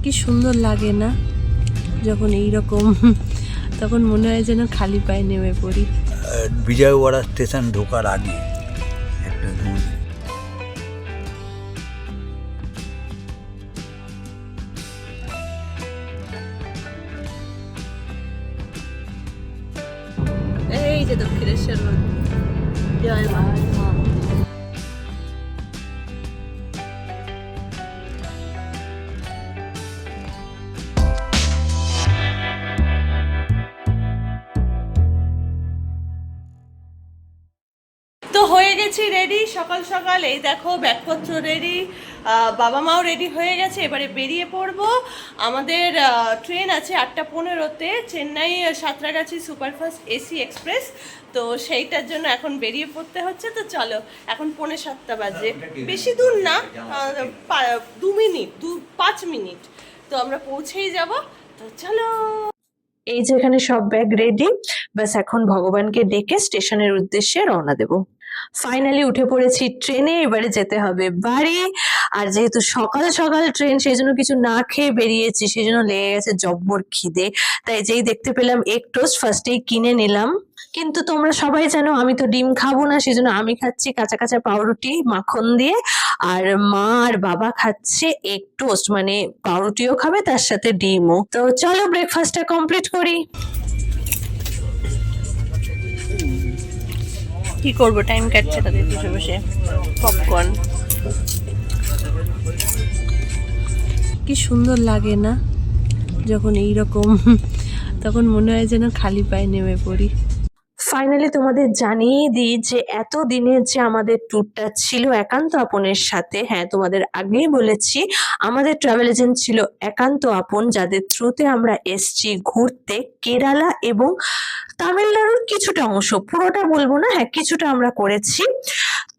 কি সুন্দর লাগে না যখন এইরকম, তখন মনে হয় যেন খালি পায়ে নেমে পড়ি। বিজয়ওয়াড়া স্টেশন ঢোকার আগে একটা নদী। এই যে দক্ষিণেশ্বর জয় মা। তো হয়ে গেছি রেডি, সকাল সকাল এই দেখো ব্যাগপত্র রেডি, বাবা মাও রেডি হয়ে গেছে। এবারে বেরিয়ে পড়বো। আমাদের ট্রেন আছে 8:15-তে, Chennai Santragachi superfast AC express. তো সেইটার জন্য এখন বেরিয়ে পড়তে হচ্ছে। তো চলো, এখন 6:45 বাজে, বেশি দূর না, 5 মিনিট তো আমরা পৌঁছেই যাব। তো চলো, এই যে এখানে সব ব্যাগ রেডি, ব্যাস এখন ভগবানকে ডেকে স্টেশনের উদ্দেশ্যে রওনা দেব। ফাইনালি উঠে পড়েছি ট্রেনে, এবারে যেতে হবে বাড়ি। আর যেহেতু সকাল সকাল ট্রেন, সেই জন্য কিছু না খেয়ে বেরিয়েছি, সেই জন্য লেগে গেছে জব্বর খিদে। তাই যেই দেখতে পেলাম এগ টোস্ট, ফার্স্টেই কিনে নিলাম। কিন্তু তোমরা সবাই জানো আমি তো ডিম খাবো না, সেই জন্য আমি খাচ্ছি কাঁচা কাঁচা পাউরুটি মাখন দিয়ে, আর মা আর বাবা খাচ্ছে এগ টোস্ট, মানে পাউরুটিও খাবে তার সাথে ডিমও। তো চলো ব্রেকফাস্টটা কমপ্লিট করি। কি করবো, টাইম কাটছে তাদের বসে বসে। পপকর্ন কি সুন্দর লাগে না যখন এইরকম, তখন মনে হয় যেন খালি পায়ে নেমে পড়ি। ফাইনালি তোমাদের জানিয়ে দিই যে এত দিনের যে আমাদের ট্যুরটা ছিল একান্ত আপনের সাথে, হ্যাঁ তোমাদের আগেই বলেছি আমাদের ট্রাভেল এজেন্ট ছিল একান্ত আপন, যাদের থ্রুতে আমরা এসছি ঘুরতে কেরালা এবং তামিলনাড়ুর কিছুটা অংশ, পুরোটা বলবো না, হ্যাঁ কিছুটা আমরা করেছি।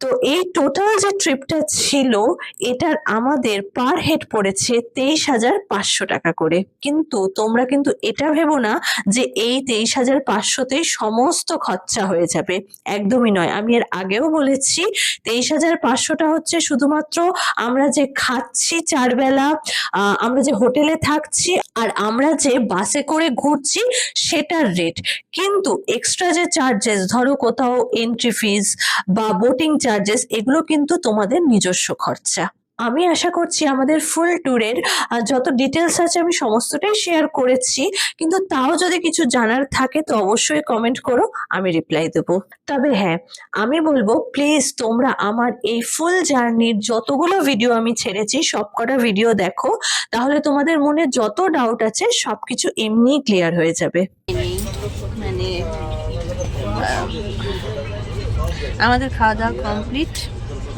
তো এই টোটাল যে ট্রিপটা ছিল এটার আমাদের পার হেড পড়েছে 23,500 টাকা করে। কিন্তু তোমরা কিন্তু এটা ভেবো না যে এই 23,500তেই সমস্ত খরচা হয়ে যাবে, একদমই নয়। আমি এর আগেও বলেছি 23,500টা হচ্ছে শুধুমাত্র আমরা যে খাচ্ছি 4 বেলা, আমরা যে হোটেলে থাকছি আর আমরা যে বাসে করে ঘুরছি সেটার রেট। কিন্তু এক্সট্রা যে চার্জেস, ধরো কোথাও এন্ট্রি ফিস বা বোটিং চার্জেস, এগুলো কিন্তু তোমাদের নিজস্ব খরচা। আমি আশা করছি আমাদের ফুল ট্যুরের যত ডিটেলস আছে আমি সমস্তটাই শেয়ার করেছি, কিন্তু তাও যদি কিছু জানার থাকে তো অবশ্যই কমেন্ট করো, আমি রিপ্লাই দেবো। তবে হ্যাঁ, আমি বলবো প্লিজ তোমরা আমার এই ফুল জার্নির যতগুলো ভিডিও আমি ছেড়েছি সবকটা ভিডিও দেখো, তাহলে তোমাদের মনে যত ডাউট আছে সবকিছু এমনি ক্লিয়ার হয়ে যাবে। মানে আমাদের খাওয়া দাওয়া কমপ্লিট,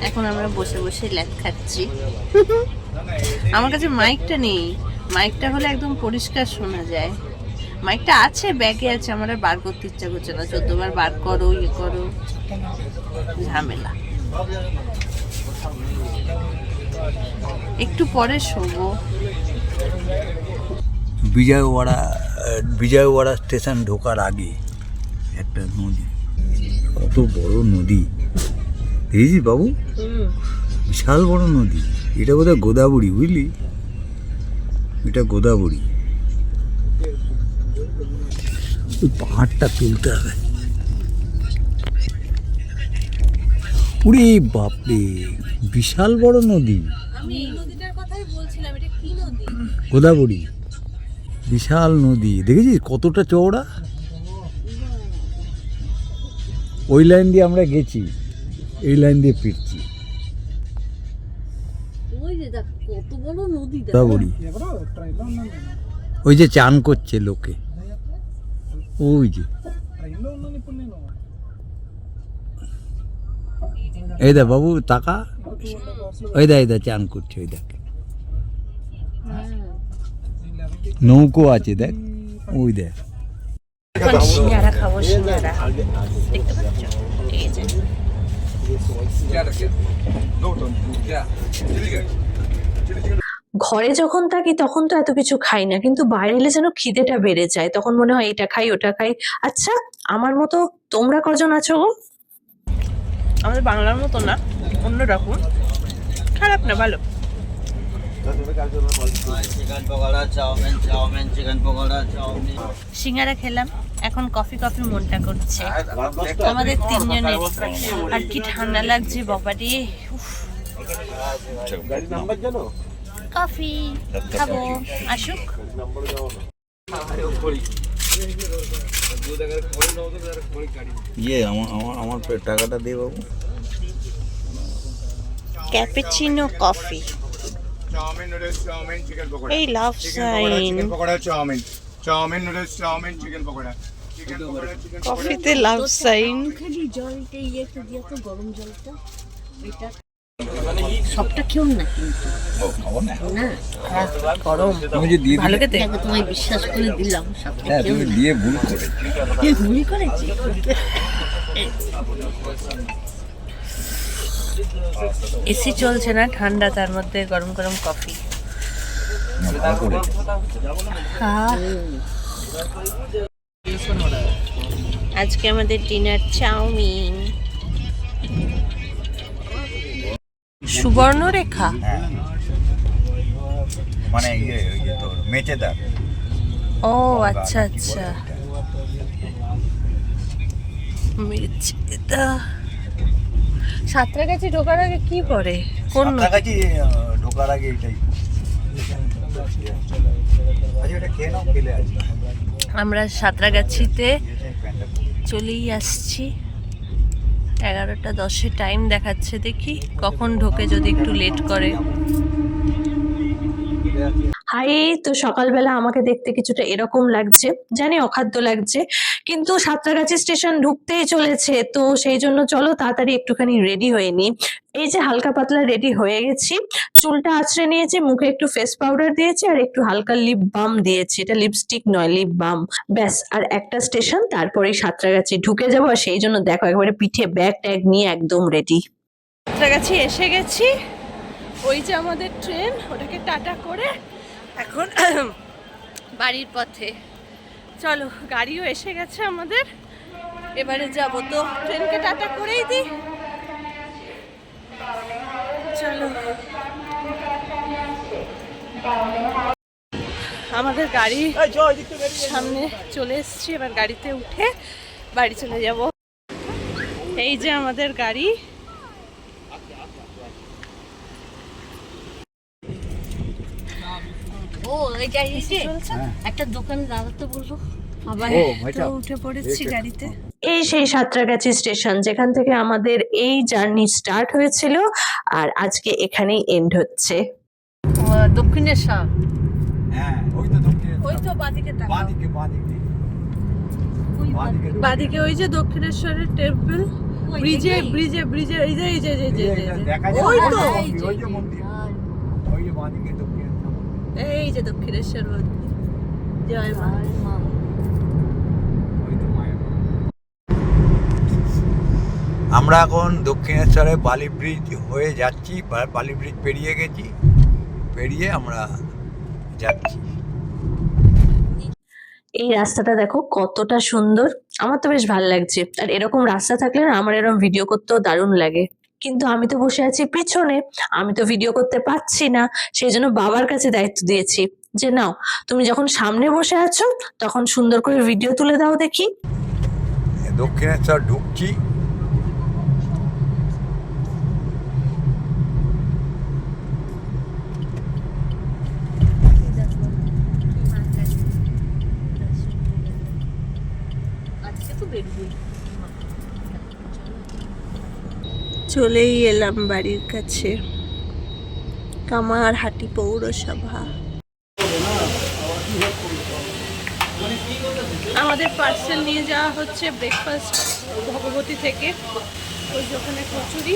এখন আমরা বসে বসে ল্যাদ খাচ্ছি। আমার কাছে মাইকটা নেই, মাইকটা হলে একদম পরিষ্কার শোনা যায়। মাইকটা আছে, ব্যাগে আছে, আমার আর বার করতে ইচ্ছা করছে না, 14 বার বার করো, ইয়ে করো, ঝামেলা। একটু পরে শোবো। বিজয়ওয়াড়া স্টেশন ঢোকার আগে একটা নদী, কত বড় নদী দেখেছিস বাবু, বিশাল বড় নদী। এটা বোধহয় গোদাবরী, বুঝলি, এটা গোদাবরী। ওই পাহাড়টা তুলতে হবে। উরে বাপরে, বিশাল বড় নদী। আমি এই নদীটার কথাই বলছিলাম, এটা কি নদী? গোদাবরী, বিশাল নদী। দেখেছিস কতটা চওড়া? ওই লাইন দিয়ে আমরা গেছি, এই লাইন দিয়ে ফিরছি। ওই যে দেখ কত বড় নদী, গোদাবরী। ওই যে চান করছে লোকে, ওই যে এই দেখ বাবু তাকা, ওই দেখ চান করছে, ওই দেখ নৌকো আছে, দেখ ওই দেখ। এখন সিঙ্গারা খাবো, সিঙ্গারা দেখতে পাচ্ছ, এই যে ঘরে যখন থাকি তখন তো এত কিছু খাই না, কিন্তু বাইরে এলে যেন খিদেটা বেড়ে যায়, তখন মনে হয় এটা খাই ওটা খাই। আচ্ছা, আমার মতো তোমরা কজন আছো গো? আমাদের বাংলার মতো না, অন্যরকম, খারাপ না, ভালো। Chicken pakora, chow mein, chicken pakora, chow mein. Singara খেলাম, এখন কফি মনটা করছে আমাদের তিনজনের। আর কি ঠান্ডা লাগছে বাবারে। কফি খাবো, আসুক। আমার টাকাটা দিয়ে বাবু। Cappuccino coffee. Chow mein noodles, chow mein, chicken pakora. এই love sign. Chicken pakora, chow mein. Chow mein noodles, chow mein, chicken pakora. Chicken pakora, chicken pakora. কফিতে লাভ সাইন। সবটা খেও না কিন্তু না গরম তুমি যে দিয়ে ভালো খেতে। দেখো তোমায় বিশ্বাস করে দিলাম সবটা হ্যাঁ খেও তুমি না দিয়ে ভুল করেছো। ভুল করেছি এসি চলছে না, ঠান্ডা, তার মধ্যে গরম গরম কফি। ভালো করেছো। আজকে আমাদের ডিনার চাউমিন। সুবর্ণরেখা। হ্যাঁ মানে ওই যে তোর মেচেদার। ও আচ্ছা আচ্ছা, মেচেদা। সাঁতরাগাছি ঢোকার আগে কি পড়ে? কোন নদী? কাছাকাছি ঢোকার আগে এটাই। আচ্ছা এটা খেয়ে নাও, খেলে আসি। আমরা সাঁতরাগাছিতে চলেই আসছি। 11:10 টাইম দেখাচ্ছে, দেখি কখন ঢোকে, যদি একটু লেট করে। হাই, তো সকালবেলা আমাকে দেখতে কিছুটা এরকম লাগছে, জানি অখাদ্য লাগছে, কিন্তু সাঁতরাগাছি স্টেশন ঢুকতেই চলেছে, তো সেই জন্য চলো তাড়াতাড়ি একটুখানি রেডি হয়ে নি। এই যে হালকা পাতলা রেডি হয়ে গেছি, চুলটা আঁচড়ে নিয়েছি, মুখে একটু ফেস পাউডার দিয়েছি আর একটু হালকা লিপ বাম দিয়েছি। এটা লিপস্টিক নয়, লিপ বাম। ব্যাস, আর একটা স্টেশন, তারপরেই সাঁতরাগাছি ঢুকে যাবো। আর সেই জন্য দেখো একেবারে পিঠে ব্যাগ ট্যাগ নিয়ে একদম রেডি। সাঁতরাগাছি এসে গেছি, ওই যে আমাদের ট্রেন, ওটাকে টাটা করে এখন বাড়ির পথে। চলো, গাড়িও এসে গেছে আমাদের, এবারে যাব। তো ট্রেনকে টাটা করেই দিই, চলো। আমাদের গাড়ি সামনে চলে এসেছি, এবার গাড়িতে উঠে বাড়ি চলে যাব। এই যে আমাদের গাড়ি। ও এটা এসে একটা দোকানে দাঁড়াতে বলবো আবার তো উঠে পড়েছি গাড়িতে। এই সেই সাঁতরাগাছি স্টেশন, যেখান থেকে আমাদের এই জার্নি স্টার্ট হয়েছিল আর আজকে এখানেই এন্ড হচ্ছে। দক্ষিণেশ্বর হ্যাঁ ওই তো দক্ষিণে। ওই তো বাদিকে তাকাও, বাদিকে বাদিকে বাদিকে ওই যে দক্ষিণেশ্বরের টেম্পল। ব্রিজে ব্রিজে ব্রিজে এই যে এই যে এই যে দেখা যায়। ওই তো ওই যে মন্দির, ওই যে বাদিকে দক্ষিণেশ্বর মন্দির। এই যে দক্ষিণেশ্বর মন্দির। জয় মা। ওই তো মায়ের। আমরা এখন দক্ষিণেশ্বরে বালি ব্রিজ হয়ে যাচ্ছি, বালি ব্রিজ পেরিয়ে গেছি, পেরিয়ে আমরা যাচ্ছি। এই রাস্তাটা দেখো কতটা সুন্দর, আমার তো বেশ ভালো লাগছে। আর এরকম রাস্তা থাকলে না আমার এরকম ভিডিও করতেও দারুণ লাগে। কিন্তু আমি তো বসে আছি পিছনে, আমি তো ভিডিও করতে পারছি না। সেই জন্য বাবার কাছে দায়িত্ব দিয়েছি যে নাও, তুমি যখন সামনে বসে আছো তখন সুন্দর করে ভিডিও তুলে দাও দেখি। দক্ষিণেশ্বর ঢুকছি, চলেই এলাম বাড়ির কাছে, কামারহাটি পৌরসভা। আমাদের পার্সেল নিয়ে যাওয়া হচ্ছে ব্রেকফাস্ট ভগবতী থেকে। ওই যে ওখানে কচুরি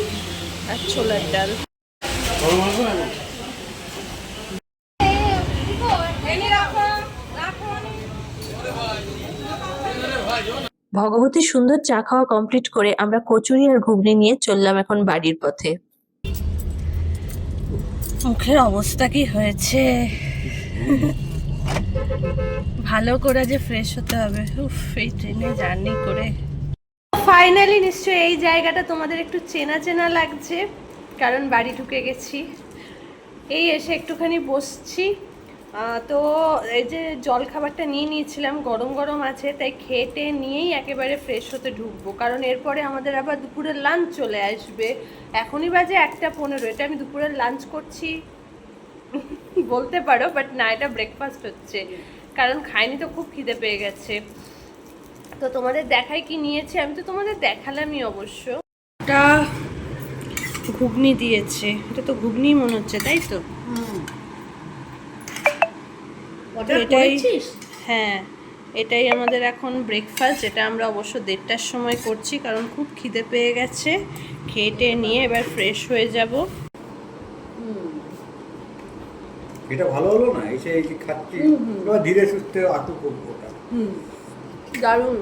আর ছোলার ডাল। ভগবতী সুন্দর চা খাওয়া কমপ্লিট করে আমরা কচুরি আর ঘুগনি নিয়ে চললাম এখন বাড়ির পথে। মুখের অবস্থা কি হয়েছে, ভালো করে যে ফ্রেশ হতে হবে। উফ, এই ট্রেনে জার্নি করে। ফাইনালি নিশ্চয়ই এই জায়গাটা তোমাদের একটু চেনা চেনা লাগছে, কারণ বাড়ি ঢুকে গেছি। এই এসে একটুখানি বসছি। তো এই যে জল খাবারটা নিয়ে নিয়েছিলাম, গরম গরম আছে, তাই খেটে নিয়েই একেবারে ফ্রেশ হতে ঢুকবো, কারণ এরপরে আমাদের আবার দুপুরের লাঞ্চ চলে আসবে। এখনই বাজে 1:15, এটা আমি দুপুরের লাঞ্চ করছি বলতে পারো, বাট না, এটা ব্রেকফাস্ট হচ্ছে, কারণ খাইনি তো খুব খিদে পেয়ে গেছে। তো তোমাদের দেখাই কি নিয়েছে, আমি তো তোমাদের দেখালামই অবশ্য। এটা ঘুগনি দিয়েছে, এটা তো ঘুগনি মনে হচ্ছে, তাই তো? অর্ডার এটাই, করেছিস? হ্যাঁ, এটাই আমাদের এখন ব্রেকফাস্ট, যেটা আমরা অবশ্য 1:30টার সময় করছি, কারণ খুব খিদে পেয়ে গেছে। খেটে নিয়ে এবার ফ্রেশ হয়ে যাব। এটা ভালো হলো না, এসে এই যে খাচ্ছি, এবার ধীরে সুস্থে আটু করবো ওটা। দারুণ।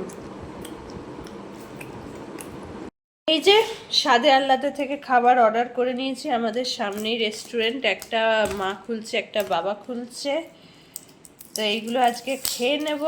এই যে স্বাদে আহ্লাদে থেকে খাবার অর্ডার করে নিয়েছি, আমাদের সামনেই রেস্টুরেন্ট, একটা মা খুলছে, একটা বাবা খুলছে, তো এইগুলো আজকে খেয়ে নেব।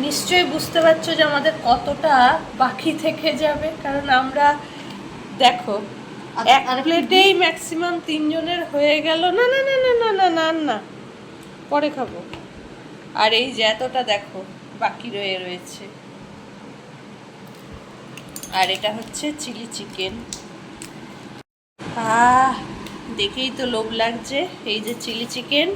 নিশ্চয়ই বুঝতে পারছো যে আমাদের কতটা বাকি থেকে যাবে, কারণ আমরা দেখো এক প্লেটেই ম্যাক্সিমাম 3 জনের হয়ে গেল। না না না না না না না না, পরে খাবো। আর এই যে এতটা দেখো বাকি রয়েছে। আর এটা হচ্ছে চিলি চিকেন। দেখেই তো লোভ লাগছে। এই যে চিলি চিকেন,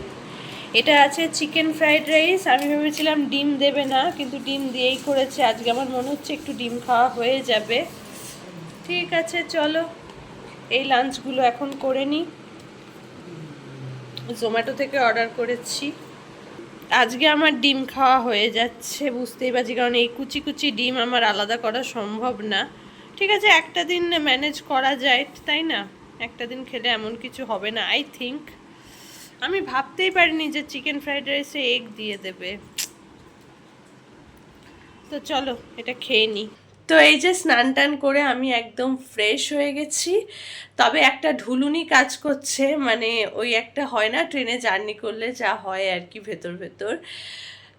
এটা আছে চিকেন ফ্রাইড রাইস। আমি ভেবেছিলাম ডিম দেবে না, কিন্তু ডিম দিয়েই করেছে। আজকে আমার মনে হচ্ছে একটু ডিম খাওয়া হয়ে যাবে। ঠিক আছে, চলো এই লাঞ্চগুলো এখন করে নিই। জোম্যাটো থেকে অর্ডার করেছি। আজকে আমার ডিম খাওয়া হয়ে যাচ্ছে, বুঝতেই পারছি, কারণ এই কুচি কুচি ডিম আমার আলাদা করা সম্ভব না। ঠিক আছে, একটা দিন ম্যানেজ করা যায়, তাই না? একটা দিন খেলে এমন কিছু হবে না, আই থিঙ্ক। আমি ভাবতেই পারিনি যে চিকেন ফ্রাইড রাইসে এগ দিয়ে দেবে। তো চলো এটা খেয়ে নিই। তো এই যে স্নান টান করে আমি একদম ফ্রেশ হয়ে গেছি, তবে একটা ঢুলুনি কাজ করছে, মানে ওই একটা হয় না ট্রেনে জার্নি করলে যা হয় আর কি, ভেতর ভেতর।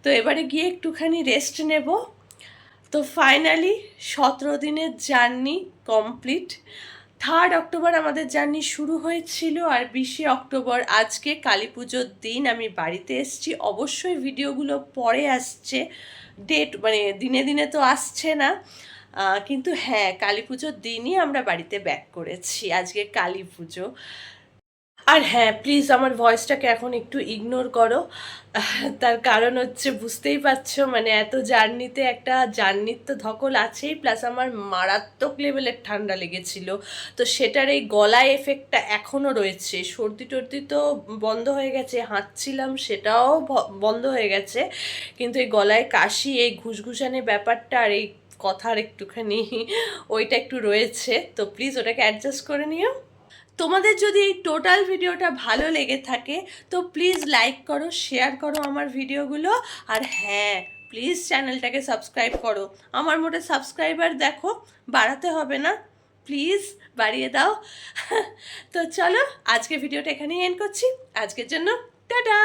তো এবারে গিয়ে একটুখানি রেস্ট নেব। তো ফাইনালি 17 দিনের জার্নি কমপ্লিট। 3 অক্টোবর আমাদের জার্নি শুরু হয়েছিল, আর 20 অক্টোবর আজকে কালী পুজোর দিন আমি বাড়িতে এসেছি। অবশ্যই ভিডিওগুলো পরে আসছে, ডেট মানে দিনে দিনে তো আসছে না, কিন্তু হ্যাঁ, কালী পুজোর দিনই আমরা বাড়িতে ব্যাক করেছি। আজকে কালী পুজো। আর হ্যাঁ, প্লিজ আমার ভয়েসটাকে এখন একটু ইগনোর করো, তার কারণ হচ্ছে বুঝতেই পারছো, মানে এত জার্নিতে একটা জার্নির তো ধকল আছেই, প্লাস আমার মারাত্মক লেভেলের ঠান্ডা লেগেছিল, তো সেটার এই গলায় এফেক্টটা এখনও রয়েছে। সর্দি টর্দি তো বন্ধ হয়ে গেছে, হাঁচছিলাম সেটাও বন্ধ হয়ে গেছে, কিন্তু এই গলায় কাশি, এই ঘুসঘুসানে ব্যাপারটা, আর এই কথার একটুখানি ওইটা একটু রয়েছে, তো প্লিজ ওটাকে অ্যাডজাস্ট করে নিও। তোমাদের যদি এই টোটাল ভিডিওটা ভালো লেগে থাকে তো প্লিজ লাইক করো, শেয়ার করো আমার ভিডিওগুলো, আর হ্যাঁ, প্লিজ চ্যানেলটাকে সাবস্ক্রাইব করো। আমার মোটে সাবস্ক্রাইবার দেখো, বাড়াতে হবে না, প্লিজ বাড়িয়ে দাও। তো চলো আজকে ভিডিওটা এখানেই এন্ড করছি। আজকের জন্য টাটা।